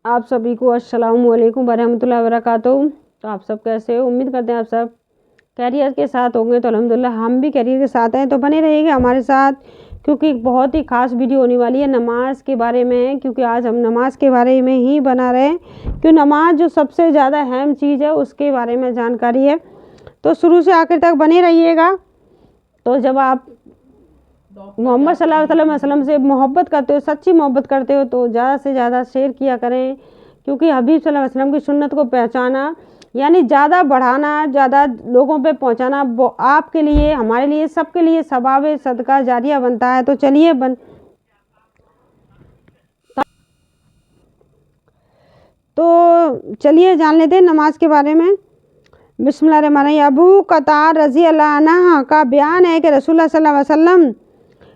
आप सभी को अस्सलाम वालेकुम वरहमतुल्लाहि वबरकातुहू। तो आप सब कैसे हो? उम्मीद करते हैं आप सब कैरियर के साथ होंगे। तो अल्हम्दुलिल्लाह हम भी कैरियर के साथ हैं, तो बने रहिएगा हमारे साथ, क्योंकि एक बहुत ही ख़ास वीडियो होने वाली है नमाज के बारे में। क्योंकि आज हम नमाज के बारे में ही बना रहे हैं, क्योंकि नमाज जो सबसे ज़्यादा अहम चीज़ है उसके बारे में जानकारी है। तो शुरू से आखिर तक बने रहिएगा। तो जब आप मोहम्मद सल्लल्लाहु अलैहि वसल्लम से मोहब्बत करते हो, सच्ची मोहब्बत करते हो, तो ज़्यादा से ज़्यादा शेयर किया करें। क्योंकि हबीब सल्लल्लाहु अलैहि वसल्लम की सुन्नत को पहचाना यानी ज़्यादा बढ़ाना, ज़्यादा लोगों पे पहुंचाना, वो आपके लिए, हमारे लिए, सबके लिए सवाब सदका जारिया बनता है। तो चलिए चलिए जान लेते हैं नमाज के बारे में। बिस्मिल्लाहिर्रहमानिर्रहीम। अबू कतार रज़ी अल्लाह अन्हा का बयान है कि रसूलुल्लाह सल्लल्लाहु अलैहि वसल्लम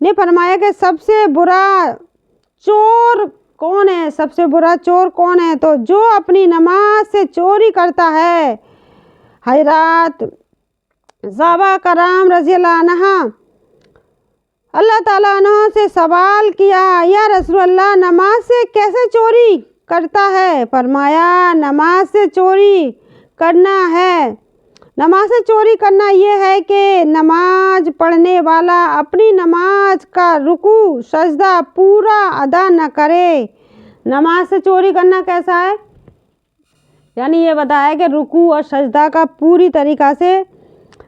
ने फरमाया कि सबसे बुरा चोर कौन है? सबसे बुरा चोर कौन है? तो जो अपनी नमाज से चोरी करता है। हज़रत साहबा कराम रज़ी अल्लाह अन्हा अल्लाह ताला अन्हा से सवाल किया, या रसूलल्लाह नमाज से कैसे चोरी करता है? फरमाया नमाज से चोरी करना है, नमाज से चोरी करना ये है कि नमाज पढ़ने वाला अपनी नमाज का रुकू सजदा पूरा अदा न करे। नमाज से चोरी करना कैसा है? यानी ये बताया कि रुकू और सजदा का पूरी तरीक़ा से,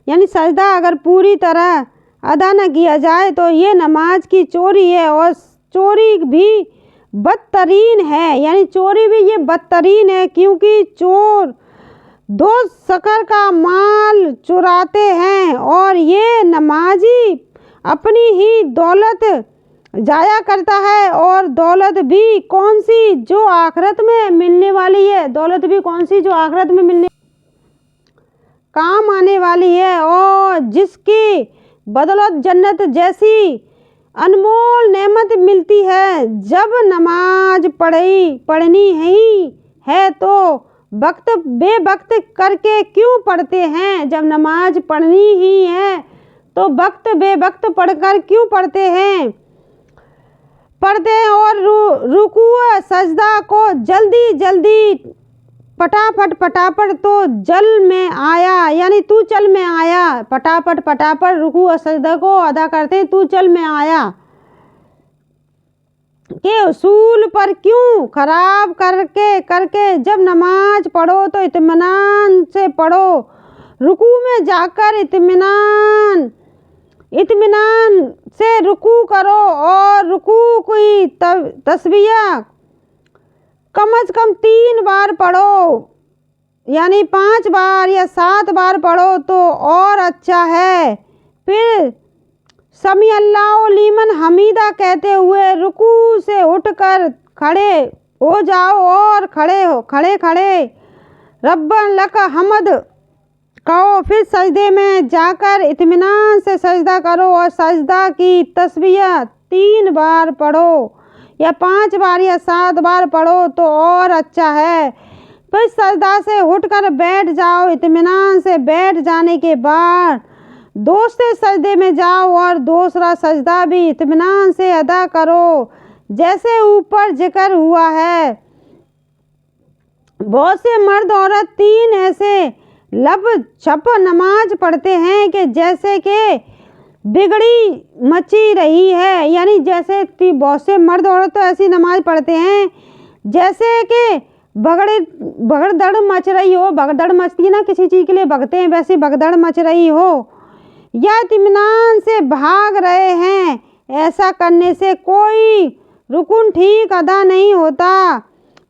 यानी सजदा अगर पूरी तरह अदा न किया जाए तो ये नमाज की चोरी है। और चोरी भी बदतरीन है, यानी चोरी भी ये बदतरीन है, क्योंकि चोर दो शक्कर का माल चुराते हैं और ये नमाजी अपनी ही दौलत जाया करता है। और दौलत भी कौन सी जो आखिरत में मिलने वाली है, दौलत भी कौन सी जो आखिरत में मिलने काम आने वाली है, और जिसकी बदौलत जन्नत जैसी अनमोल नेमत मिलती है। जब नमाज पढ़नी ही है तो वक्त बेवक्त करके क्यों पढ़ते हैं? जब नमाज पढ़नी ही है तो वक्त बेवक्त पढ़कर क्यों पढ़ते हैं? और रुकू सजदा को जल्दी जल्दी फटाफट तो जल में आया, यानी तू चल में आया। फटाफट रुकू और सजदा को अदा करते तू चल में आया के उसूल पर क्यों खराब करके जब नमाज पढ़ो तो इत्मीनान से पढ़ो। रुकू में जाकर इत्मीनान से रुकू करो, और रुकू की तस्बीह कम से कम 3 बार पढ़ो, यानी 5 बार या 7 बार पढ़ो तो और अच्छा है। फिर समी अल्लाहु लिमन हमीदा कहते हुए रुकू से उठकर खड़े हो जाओ, और खड़े रब्बन लक हमद कहो। फिर सजदे में जाकर इत्मीनान से सजदा करो, और सजदा की तस्बीह 3 बार पढ़ो, या 5 बार या 7 बार पढ़ो तो और अच्छा है। फिर सजदा से उठकर बैठ जाओ। इत्मीनान से बैठ जाने के बाद दूसरे सजदे में जाओ, और दूसरा सजदा भी इत्मीनान से अदा करो, जैसे ऊपर जिक्र हुआ है। बहुत से मर्द औरत 3 ऐसे लब छप नमाज पढ़ते हैं कि जैसे कि बिगड़ी मची रही है, यानी जैसे बहुत से मर्द औरत तो ऐसी नमाज पढ़ते हैं जैसे कि भगदड़ मच रही हो। भगदड़ मचती ना, किसी चीज़ के लिए भगते हैं, वैसी भगदड़ मच रही हो, या इत्मीनान से भाग रहे हैं। ऐसा करने से कोई रुकन ठीक अदा नहीं होता।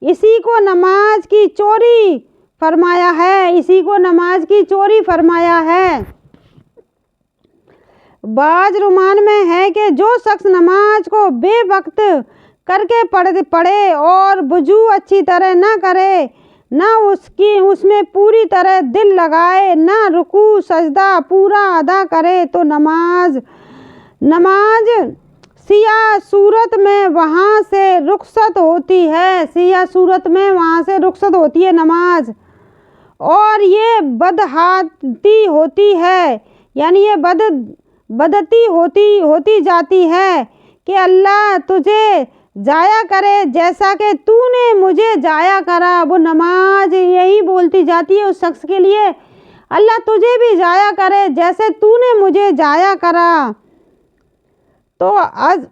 इसी को नमाज की चोरी फरमाया है। बाज रुमान में है कि जो शख्स नमाज को बेवक्त करके पढ़े और वुजू अच्छी तरह ना करे, ना उसमें पूरी तरह दिल लगाए, ना रुकू सजदा पूरा अदा करे, तो नमाज सिया सूरत में वहाँ से रुखसत होती है नमाज, और ये बदहाती होती है, यानी ये बदती होती जाती है कि अल्लाह तुझे जाया करे, जैसा कि तू तूने मुझे जाया करा। वो नमाज यही बोलती जाती है उस शख्स के लिए, अल्लाह तुझे भी जाया करे जैसे तूने मुझे जाया करा। तो आज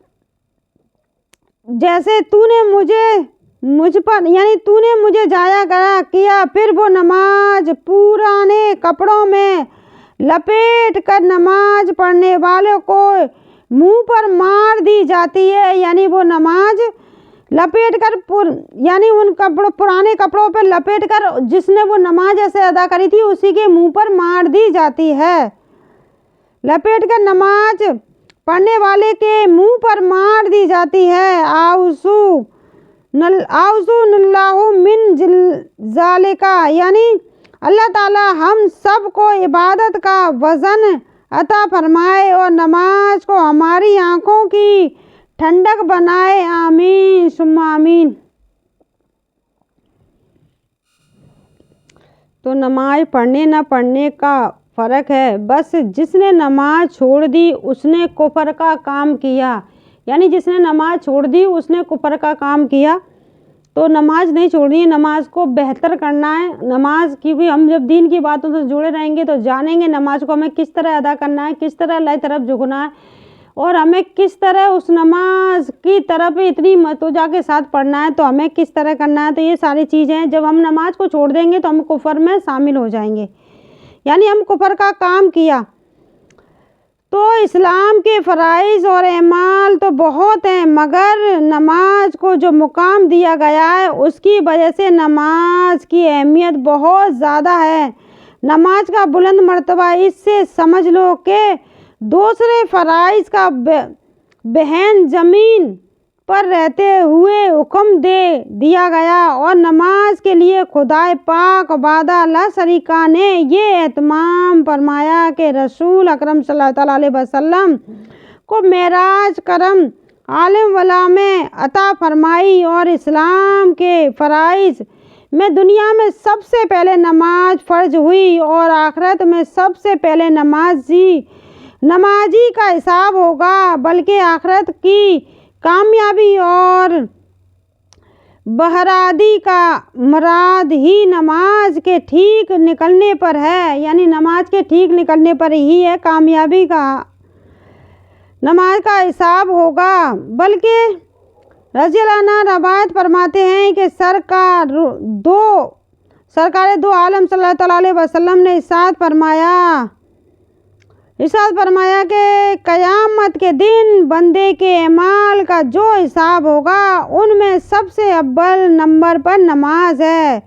जैसे तूने मुझ पर यानी तूने मुझे जाया करा किया। फिर वो नमाज पुराने कपड़ों में लपेट कर नमाज पढ़ने वालों को मुंह पर मार दी जाती है। यानी वो नमाज लपेट कर यानी उन पुराने कपड़ों पर लपेट कर जिसने वो नमाज ऐसे अदा करी थी उसी के मुंह पर मार दी जाती है। लपेट कर नमाज पढ़ने वाले के मुंह पर मार दी जाती है। आउज़ु नल्लाहु मिन ज़ालिका, यानी अल्लाह ताला हम सब को इबादत का वज़न अता फरमाए और नमाज को हमारी आँखों की ठंडक बनाए। आमीन सुम्मा आमीन। तो नमाज पढ़ने न पढ़ने का फ़र्क है, बस जिसने नमाज छोड़ दी उसने कुफर का काम किया। यानी जिसने नमाज छोड़ दी उसने कुफर का काम किया। तो नमाज नहीं छोड़नी है, नमाज को बेहतर करना है। नमाज की भी हम जब दीन की बातों से जुड़े रहेंगे तो जानेंगे नमाज को हमें किस तरह अदा करना है, किस तरह अल्लाह की तरफ झुकना है और हमें किस तरह उस नमाज की तरफ इतनी मतोजा के साथ पढ़ना है, तो हमें किस तरह करना है। तो ये सारी चीज़ें हैं, जब हम नमाज को छोड़ देंगे तो हम कुफर में शामिल हो जाएंगे, यानी हम कुफर का काम किया। तो इस्लाम के फ़राइज़ और अमाल तो बहुत हैं, मगर नमाज को जो मुकाम दिया गया है उसकी वजह से नमाज की अहमियत बहुत ज़्यादा है। नमाज का बुलंद मर्तबा इससे समझ लो कि दूसरे फ़राइज़ का बहन ज़मीन पर रहते हुए हुक्म दे दिया गया। और नमाज के लिए खुदाए पाक वादा ला शरीका ने ये एहतमाम फरमाया कि रसूल अकरम सल्लल्लाहु अलैहि वसल्लम को मेराज करम आलम वला में अता फरमाई और इस्लाम के फ़राइज़ में दुनिया में सबसे पहले नमाज फ़र्ज हुई और आखिरत में सबसे पहले नमाजी का हिसाब होगा। बल्कि आखिरत की कामयाबी और बहरादी का मुराद ही नमाज के ठीक निकलने पर है, यानी नमाज के ठीक निकलने पर ही है कामयाबी का, नमाज का हिसाब होगा। बल्कि रज़ियल्लाहु अन्हु रवायत फरमाते हैं कि सरकार दो आलम सल्लल्लाहु अलैहि वसल्लम ने इरशाद फरमाया कि क़यामत के दिन बंदे के अमाल का जो हिसाब होगा उनमें सबसे अव्वल नंबर पर नमाज है।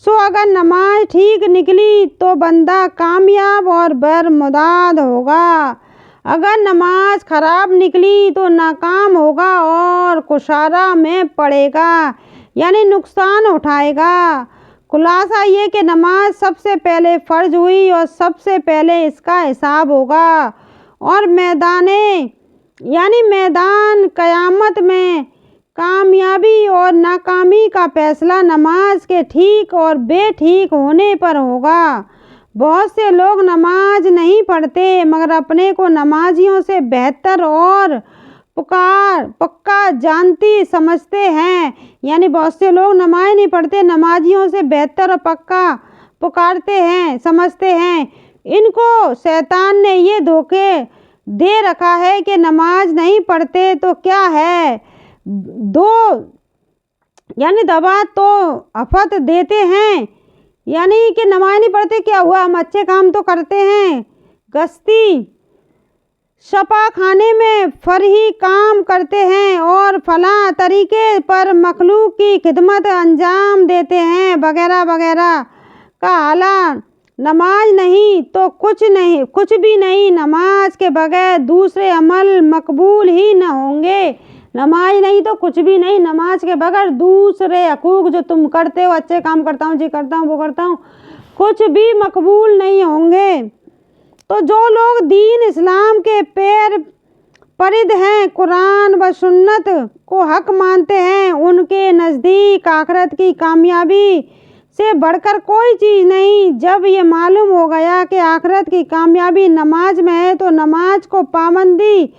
सो अगर नमाज ठीक निकली तो बंदा कामयाब और बरमुदाद होगा, अगर नमाज ख़राब निकली तो नाकाम होगा और कुशारा में पड़ेगा, यानी नुकसान उठाएगा। खुलासा ये कि नमाज सबसे पहले फ़र्ज हुई और सबसे पहले इसका हिसाब होगा और मैदान क़यामत में कामयाबी और नाकामी का फैसला नमाज के ठीक और बेठीक होने पर होगा। बहुत से लोग नमाज नहीं पढ़ते मगर अपने को नमाजियों से बेहतर और पक्का जानती समझते हैं, यानी बहुत से लोग नमाज नहीं पढ़ते, नमाजियों से बेहतर और पक्का पुकारते हैं, समझते हैं। इनको शैतान ने ये धोखे दे रखा है कि नमाज नहीं पढ़ते तो क्या है, यानी दबा तो आफत देते हैं, यानी कि नमाज नहीं पढ़ते क्या हुआ, हम अच्छे काम तो करते हैं, गश्ती शपा खाने में फरही काम करते हैं और फलां तरीके पर मखलूक की खिदमत अंजाम देते हैं वगैरह वगैरह का हालात। नमाज नहीं तो कुछ भी नहीं, नमाज के बगैर दूसरे अमल मकबूल ही न होंगे। नमाज नहीं तो कुछ भी नहीं, नमाज के बगैर दूसरे हकूक़ जो तुम करते हो, अच्छे काम करता हूँ, जी करता हूँ, वो करता हूँ, कुछ भी मकबूल नहीं होंगे। तो जो लोग दीन इस्लाम के पैर परिद हैं, कुरान व सुन्नत को हक मानते हैं, उनके नज़दीक आखिरत की कामयाबी से बढ़कर कोई चीज़ नहीं। जब ये मालूम हो गया कि आखिरत की कामयाबी नमाज में है तो नमाज को पाबंदी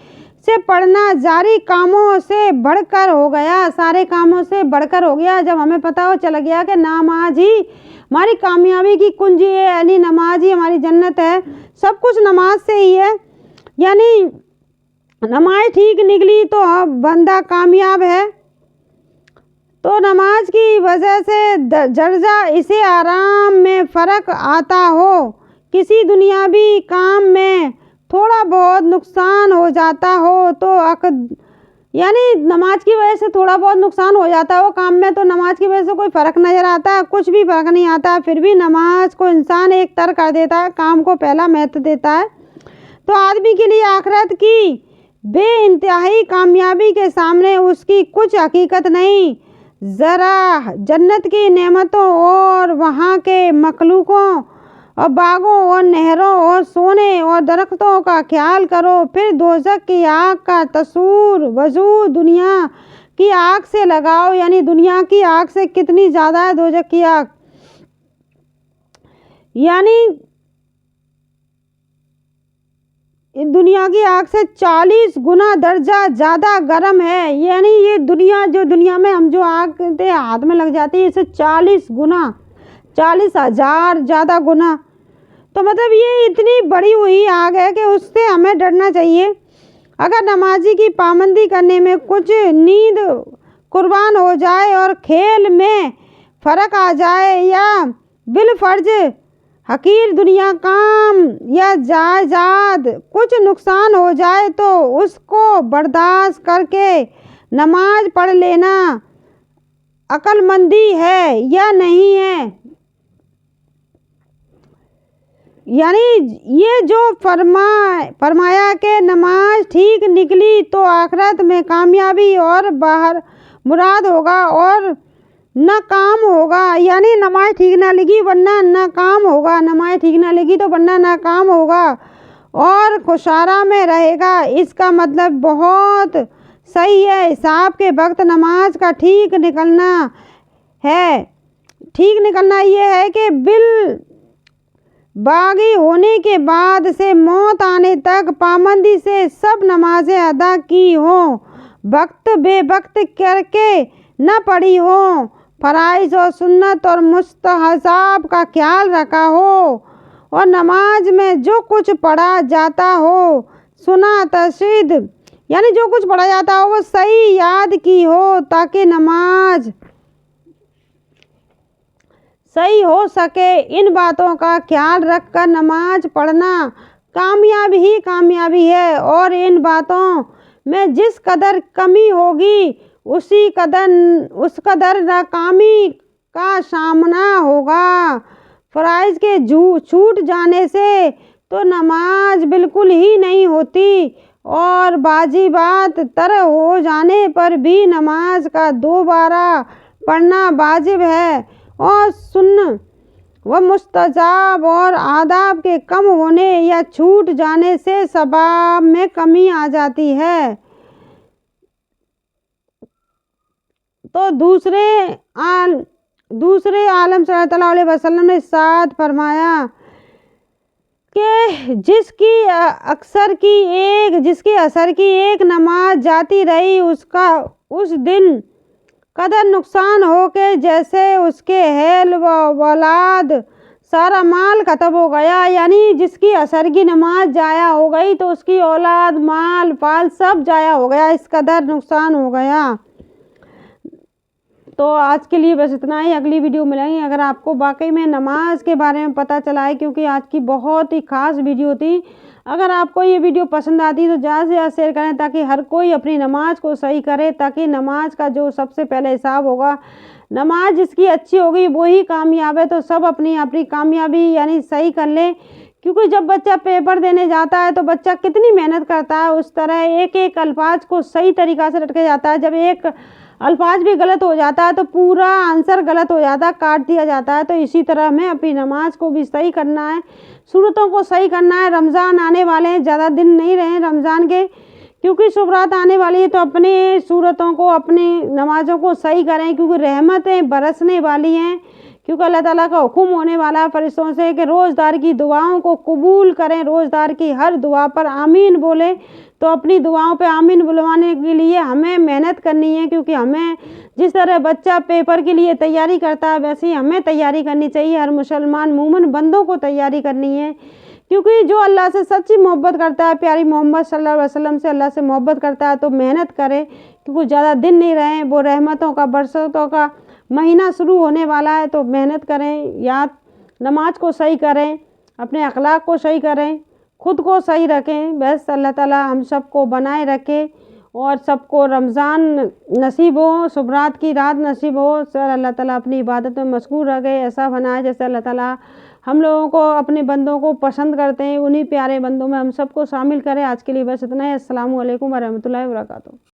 से पढ़ना जारी कामों से बढ़कर हो गया, सारे कामों से बढ़कर हो गया। जब हमें पता हो चल गया कि नमाज ही हमारी कामयाबी की कुंजी है, यानी नमाज ही हमारी जन्नत है, सब कुछ नमाज से ही है, यानी नमाज ठीक निकली तो बंदा कामयाब है। तो नमाज की वजह से दर्जा इसे आराम में फ़र्क आता हो, किसी दुनियावी काम में थोड़ा बहुत नुकसान हो जाता हो तो यानी नमाज की वजह से थोड़ा बहुत नुकसान हो जाता हो काम में, तो नमाज की वजह से कोई फ़र्क नज़र आता है, कुछ भी फ़र्क नहीं आता। फिर भी नमाज को इंसान एक तर कर देता है, काम को पहला महत्व देता है। तो आदमी के लिए आखिरत की बेइंतहाई कामयाबी के सामने उसकी कुछ हकीकत नहीं। ज़रा जन्नत की नेमतों और वहाँ के मखलूकों और बागों और नहरों और सोने और दरख्तों का ख्याल करो, फिर दोज़ख की आग का तस्वुर वजूद दुनिया की आग से लगाओ, यानी दुनिया की आग से कितनी ज़्यादा है दोज़ख की आग, यानी दुनिया की आग से 40 गुना दर्जा ज़्यादा गर्म है। यानी ये दुनिया, जो दुनिया में हम जो आग के हाथ में लग जाती है, इससे 40 गुना, 40,000 ज़्यादा गुना। तो मतलब ये इतनी बड़ी हुई आग है कि उससे हमें डरना चाहिए। अगर नमाजी की पाबंदी करने में कुछ नींद कुर्बान हो जाए और खेल में फ़र्क आ जाए या बिलफर्ज हकीर दुनिया काम या जायदाद कुछ नुकसान हो जाए तो उसको बर्दाश्त करके नमाज पढ़ लेना अक्लमंदी है या नहीं है। यानी ये जो फरमाया कि नमाज ठीक निकली तो आखिरत में कामयाबी और बाहर मुराद होगा और न काम होगा, यानी नमाज ठीक ना लगी वरना न काम होगा, नमाज ठीक ना लगी तो वरना ना काम होगा और खुशारा में रहेगा। इसका मतलब बहुत सही है। हिसाब के वक्त नमाज का ठीक निकलना है, ठीक निकलना ये है कि बिल बागी होने के बाद से मौत आने तक पाबंदी से सब नमाजें अदा की हों, वक्त बेवक्त करके न पढ़ी हों, फ़राइज़ और सुन्नत और मुस्तहसाब का ख्याल रखा हो और नमाज में जो कुछ पढ़ा जाता हो सुना तशरीद, यानी जो कुछ पढ़ा जाता हो वो सही याद की हो ताकि नमाज सही हो सके। इन बातों का ख्याल रखकर नमाज पढ़ना कामयाबी ही कामयाबी है और इन बातों में जिस कदर कमी होगी उस कदर नाकामी का सामना होगा। फ़राइज़ के छूट जाने से तो नमाज बिल्कुल ही नहीं होती और वाजिबात तरक हो जाने पर भी नमाज का दोबारा पढ़ना वाजिब है और सुन्न व मुस्तजाब और आदाब के कम होने या छूट जाने से सवाब में कमी आ जाती है। तो दूसरे आलम सल्लल्लाहु अलैहि वसल्लम ने इरशाद फरमाया कि जिसकी असर की एक नमाज जाती रही उसका उस दिन कदर नुकसान हो के जैसे उसके हेल व औलाद सारा माल ख़त्म हो गया, यानी जिसकी असर की नमाज जाया हो गई तो उसकी औलाद माल पाल सब जाया हो गया, इस कदर नुकसान हो गया। तो आज के लिए बस इतना ही, अगली वीडियो मिलेंगी। अगर आपको वाकई में नमाज के बारे में पता चला है, क्योंकि आज की बहुत ही ख़ास वीडियो थी, अगर आपको ये वीडियो पसंद आती है तो ज़्यादा से ज़्यादा शेयर करें ताकि हर कोई अपनी नमाज को सही करे, ताकि नमाज का जो सबसे पहले हिसाब होगा, नमाज जिसकी अच्छी होगी वही कामयाब है। तो सब अपनी अपनी कामयाबी यानी सही कर लें, क्योंकि जब बच्चा पेपर देने जाता है तो बच्चा कितनी मेहनत करता है, उस तरह एक एक अल्फाज को सही तरीक़ा से रट के जाता है। जब एक अल्फाज भी गलत हो जाता है तो पूरा आंसर गलत हो जाता है, काट दिया जाता है। तो इसी तरह हमें अपनी नमाज को भी सही करना है, सूरतों को सही करना है। रमज़ान आने वाले हैं, ज़्यादा दिन नहीं रहे रमज़ान के, क्योंकि शुभ रात आने वाली है। तो अपने सूरतों को, अपनी नमाज़ों को सही करें, क्योंकि रहमतें बरसने वाली हैं, क्योंकि अल्लाह ताला का हुक्म होने वाला है फरिश्तों से कि रोज़दार की दुआओं को कबूल करें, रोज़दार की हर दुआ पर आमीन बोलें। तो अपनी दुआओं पे आमीन बुलवाने के लिए हमें मेहनत करनी है, क्योंकि हमें जिस तरह बच्चा पेपर के लिए तैयारी करता है वैसे ही हमें तैयारी करनी चाहिए। हर मुसलमान मोमिन बंदों को तैयारी करनी है, क्योंकि जो अल्लाह से सच्ची मोहब्बत करता है, प्यारी मोहम्मद सल्लल्लाहु अलैहि वसल्लम से अल्लाह से मोहब्बत करता है, तो मेहनत करे, क्योंकि ज़्यादा दिन नहीं रहे, वो रहमतों का बरसतों का महीना शुरू होने वाला है। तो मेहनत करें, याद नमाज को सही करें, अपने अखलाक को सही करें, खुद को सही रखें। बस अल्लाह ताला हम सबको बनाए रखे और सबको रमज़ान नसीब हो, सुबरात की रात नसीब हो। सर अल्लाह ताला अपनी इबादत में मशगूल रह गए, ऐसा बनाए जैसे अल्लाह ताला हम लोगों को अपने बंदों को पसंद करते हैं। उन्हीं प्यारे बंदों में हम सबको शामिल करें। आज के लिए बस इतना ही। अस्सलामु अलैकुम वरहमतुल्लाहि वबरकातुहू।